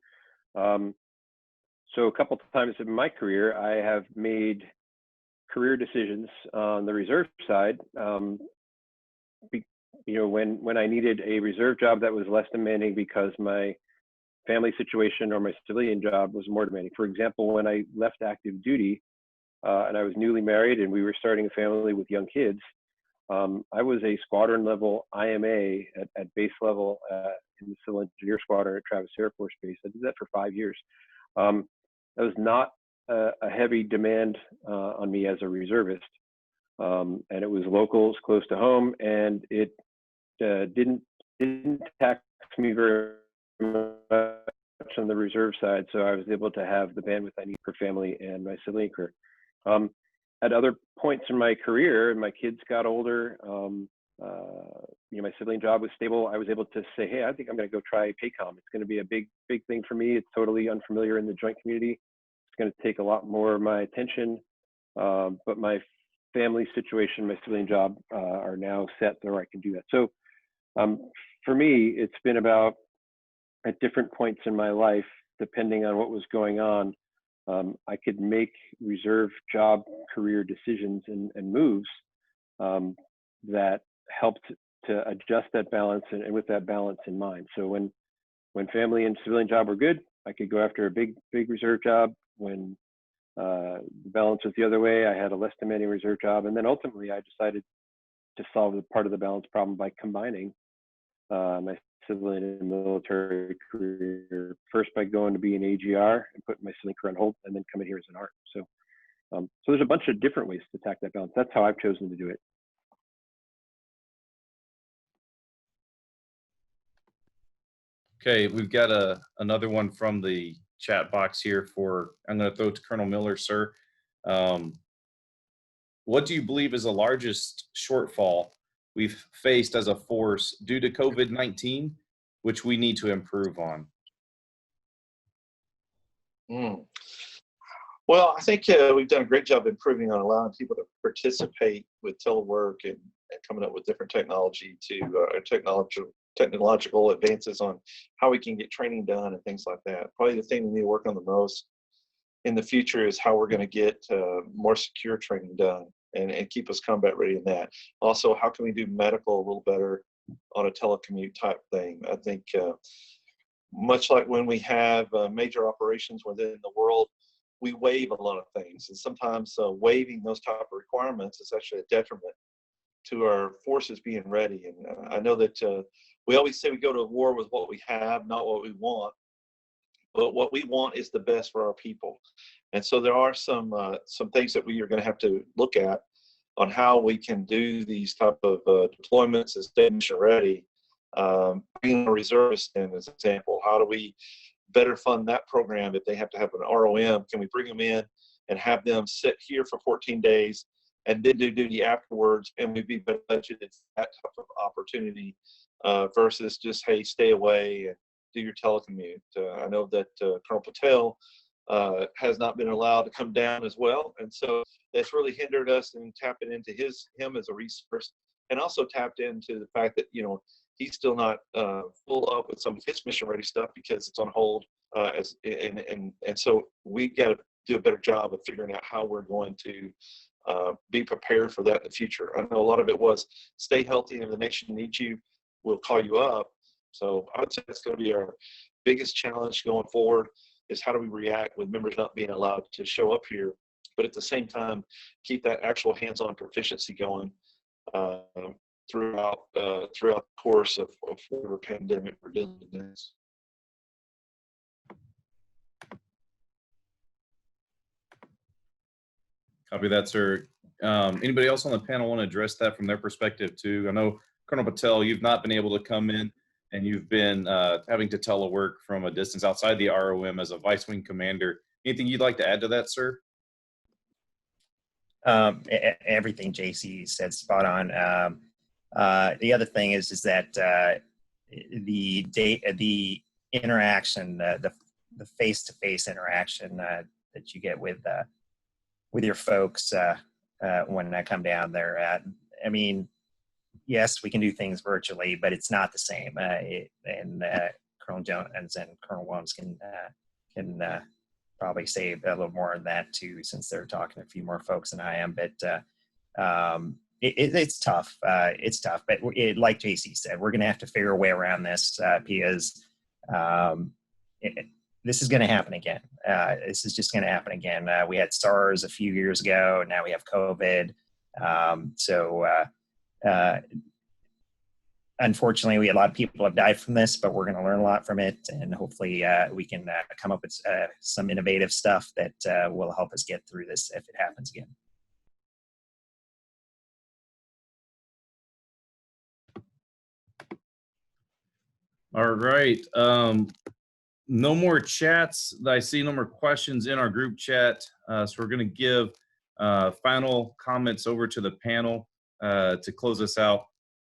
So a couple of times in my career, I have made career decisions on the reserve side. You know, when I needed a reserve job that was less demanding because my family situation or my civilian job was more demanding. For example, when I left active duty and I was newly married and we were starting a family with young kids, I was a squadron level IMA at base level in the Civil Engineer Squadron at Travis Air Force Base. I did that for 5 years. That was not a heavy demand on me as a reservist. And it was local, it's close to home, and it didn't tax me very much on the reserve side, so I was able to have the bandwidth I need for family and my civilian career. At other points in my career, and my kids got older, you know, my civilian job was stable. I was able to say, hey, I think I'm going to go try PACOM. It's going to be a big thing for me. It's totally unfamiliar in the joint community. It's going to take a lot more of my attention, but my family situation, my civilian job are now set where I can do that. So for me, it's been about, at different points in my life, depending on what was going on, I could make reserve job career decisions and moves that helped to adjust that balance and with that balance in mind. So when family and civilian job were good, I could go after a big reserve job. When the balance was the other way, I had a less demanding reserve job. And then ultimately I decided to solve the part of the balance problem by combining my civilian and military career, first by going to be an AGR and putting my civilian career on hold, and then coming here as an ARC. So, so there's a bunch of different ways to attack that balance. That's how I've chosen to do it. Okay, we've got another one from the chat box here for, I'm going to throw it to Colonel Miller, sir. What do you believe is the largest shortfall we've faced as a force due to COVID-19, which we need to improve on? Well, I think we've done a great job improving on allowing people to participate with telework and coming up with different technology to technological advances on how we can get training done and things like that. Probably the thing we need to work on the most in the future is how we're going to get more secure training done and keep us combat ready in that. Also, how can we do medical a little better on a telecommute type thing? I think much like when we have major operations within the world, we waive a lot of things. And sometimes waiving those type of requirements is actually a detriment to our forces being ready. And I know that we always say we go to war with what we have, not what we want. But what we want is the best for our people. And so there are some things that we are going to have to look at on how we can do these type of deployments and stay mission ready. Being a reservist, as an example, how do we better fund that program if they have to have an ROM? Can we bring them in and have them sit here for 14 days and then do duty afterwards, and we'd be budgeted for that type of opportunity versus just, hey, stay away and do your telecommute. I know that Colonel Patel has not been allowed to come down as well, and so that's really hindered us in tapping into him as a resource, and also tapped into the fact that he's still not full up with some of his mission ready stuff because it's on hold. And so we got to do a better job of figuring out how we're going to be prepared for that in the future. I know a lot of it was stay healthy, and if the nation needs you, we'll call you up. So I would say that's going to be our biggest challenge going forward, is how do we react with members not being allowed to show up here, but at the same time, keep that actual hands-on proficiency going throughout the course of whatever pandemic we're dealing with this. Copy that, sir. Anybody else on the panel want to address that from their perspective too? I know, Colonel Patel, you've not been able to come in, and you've been having to telework from a distance outside the ROM as a Vice Wing Commander. Anything you'd like to add to that, sir? Everything JC said spot on. The other thing is that the interaction, the face-to-face interaction that you get with your folks when I come down there. I mean, yes, we can do things virtually, but it's not the same. And Colonel Jones and Colonel Williams can probably say a little more on that too, since they're talking to a few more folks than I am. But it's tough. It's tough. But like JC said, we're going to have to figure a way around this because this is going to happen again. This is just going to happen again. We had SARS a few years ago, and now we have COVID. Unfortunately, we had a lot of people have died from this, but we're going to learn a lot from it, and hopefully we can come up with some innovative stuff that will help us get through this if it happens again. All right. No more chats. I see no more questions in our group chat. So we're going to give final comments over to the panel to close us out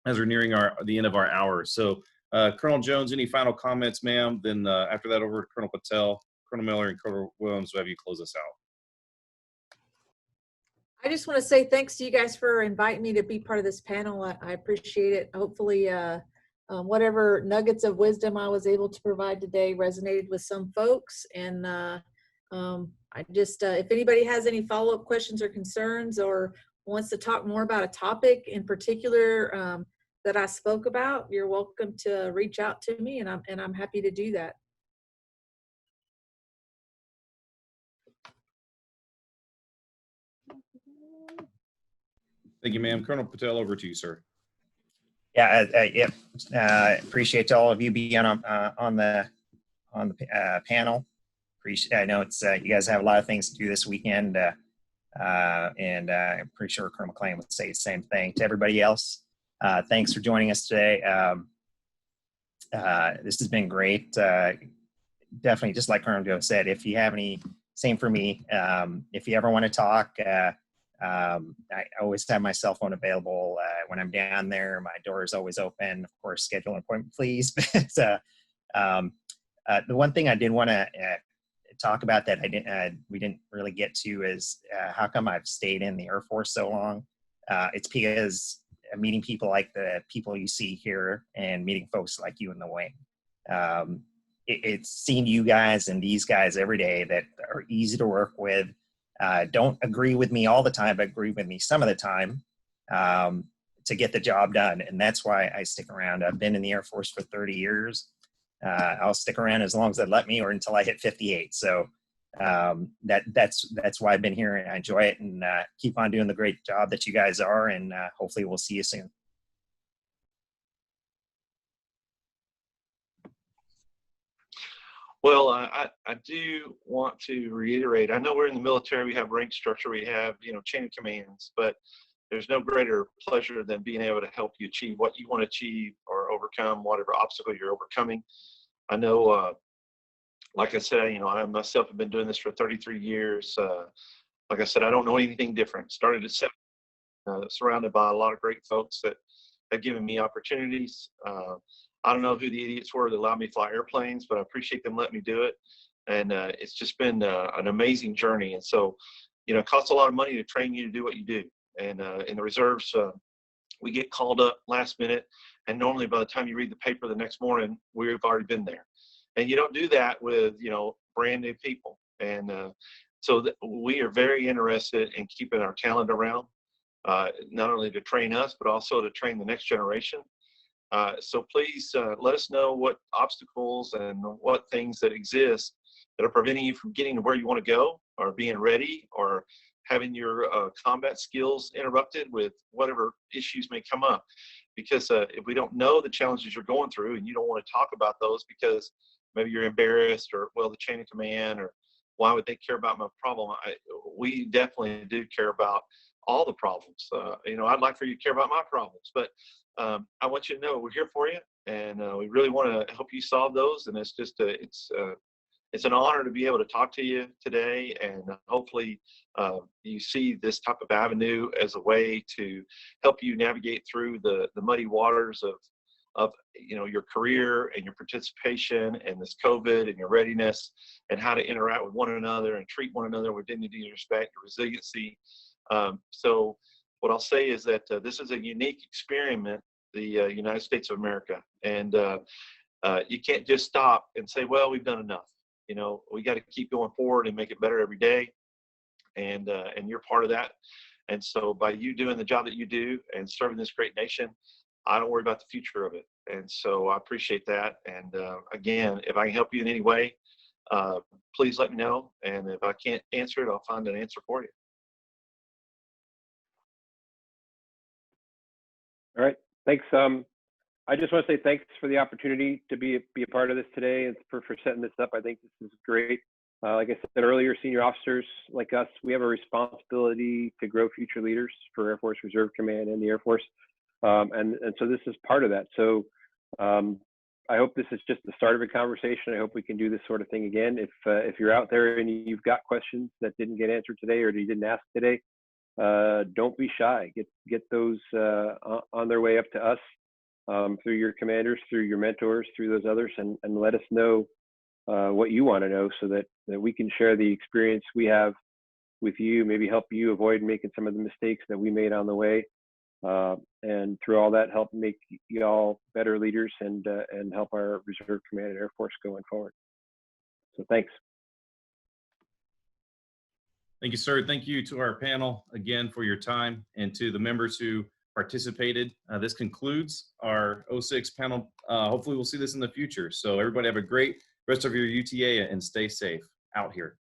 as we're nearing the end of our hour. So Colonel Jones, any final comments, ma'am? Then after that, over to Colonel Patel, Colonel Miller, and Colonel Williams, we'll have you close us out. I just want to say thanks to you guys for inviting me to be part of this panel. I appreciate it. Hopefully whatever nuggets of wisdom I was able to provide today resonated with some folks. And I just, if anybody has any follow-up questions or concerns or wants to talk more about a topic in particular that I spoke about, you're welcome to reach out to me, and I'm happy to do that. Thank you, ma'am. Colonel Patel, over to you, sir. Yeah, appreciate all of you being on the panel. I know it's you guys have a lot of things to do this weekend, and I'm pretty sure Colonel McLean would say the same thing to everybody else. Thanks for joining us today. This has been great. Definitely, just like Colonel Joe said, if you have any, same for me. If you ever want to talk, I always have my cell phone available when I'm down there. My door is always open. Of course, schedule an appointment, please. But the one thing I did want to talk about that we didn't really get to is how come I've stayed in the Air Force so long. It's because meeting people like the people you see here and meeting folks like you in the wing. It's seeing you guys and these guys every day that are easy to work with. Don't agree with me all the time, but agree with me some of the time to get the job done. And that's why I stick around. I've been in the Air Force for 30 years. I'll stick around as long as they let me, or until I hit 58. So that's why I've been here, and I enjoy it, and keep on doing the great job that you guys are, and hopefully we'll see you soon. Well, I do want to reiterate, I know we're in the military, we have rank structure, we have, chain of commands, but there's no greater pleasure than being able to help you achieve what you want to achieve or overcome whatever obstacle you're overcoming. I know, like I said, I myself have been doing this for 33 years. Like I said, I don't know anything different. Started at 7, surrounded by a lot of great folks that have given me opportunities. I don't know who the idiots were that allowed me to fly airplanes, but I appreciate them letting me do it. And it's just been an amazing journey. And so, it costs a lot of money to train you to do what you do. And in the reserves, we get called up last minute. And normally by the time you read the paper the next morning, we've already been there. And you don't do that with, brand new people. And so we are very interested in keeping our talent around, not only to train us, but also to train the next generation. So please let us know what obstacles and what things that exist that are preventing you from getting to where you want to go, or being ready, or having your combat skills interrupted with whatever issues may come up. Because if we don't know the challenges you're going through, and you don't want to talk about those because maybe you're embarrassed, or, well, the chain of command, or why would they care about my problem? We definitely do care about all the problems. I'd like for you to care about my problems, but I want you to know we're here for you, and we really want to help you solve those. And it's just it's an honor to be able to talk to you today, and hopefully you see this type of avenue as a way to help you navigate through the muddy waters of your career and your participation, and this COVID, and your readiness, and how to interact with one another and treat one another with dignity and respect, and resiliency. So what I'll say is that this is a unique experiment, the United States of America, and you can't just stop and say, well, we've done enough. We got to keep going forward and make it better every day, and you're part of that. And so by you doing the job that you do and serving this great nation, I don't worry about the future of it. And so I appreciate that. And again, if I can help you in any way, please let me know. And if I can't answer it, I'll find an answer for you. All right. Thanks. I just want to say thanks for the opportunity to be a part of this today, and for setting this up. I think this is great. Like I said earlier, senior officers like us, we have a responsibility to grow future leaders for Air Force Reserve Command and the Air Force. And so this is part of that. So I hope this is just the start of a conversation. I hope we can do this sort of thing again. If you're out there and you've got questions that didn't get answered today, or you didn't ask today, don't be shy. Get those on their way up to us, through your commanders, through your mentors, through those others, and let us know what you want to know, so that we can share the experience we have with you, maybe help you avoid making some of the mistakes that we made on the way, and through all that, help make y'all better leaders, and help our Reserve Command and Air Force going forward. So thanks. Thank you, sir. Thank you to our panel again for your time, and to the members who participated. This concludes our 06 panel. Hopefully we'll see this in the future. So everybody have a great rest of your UTA, and stay safe out here.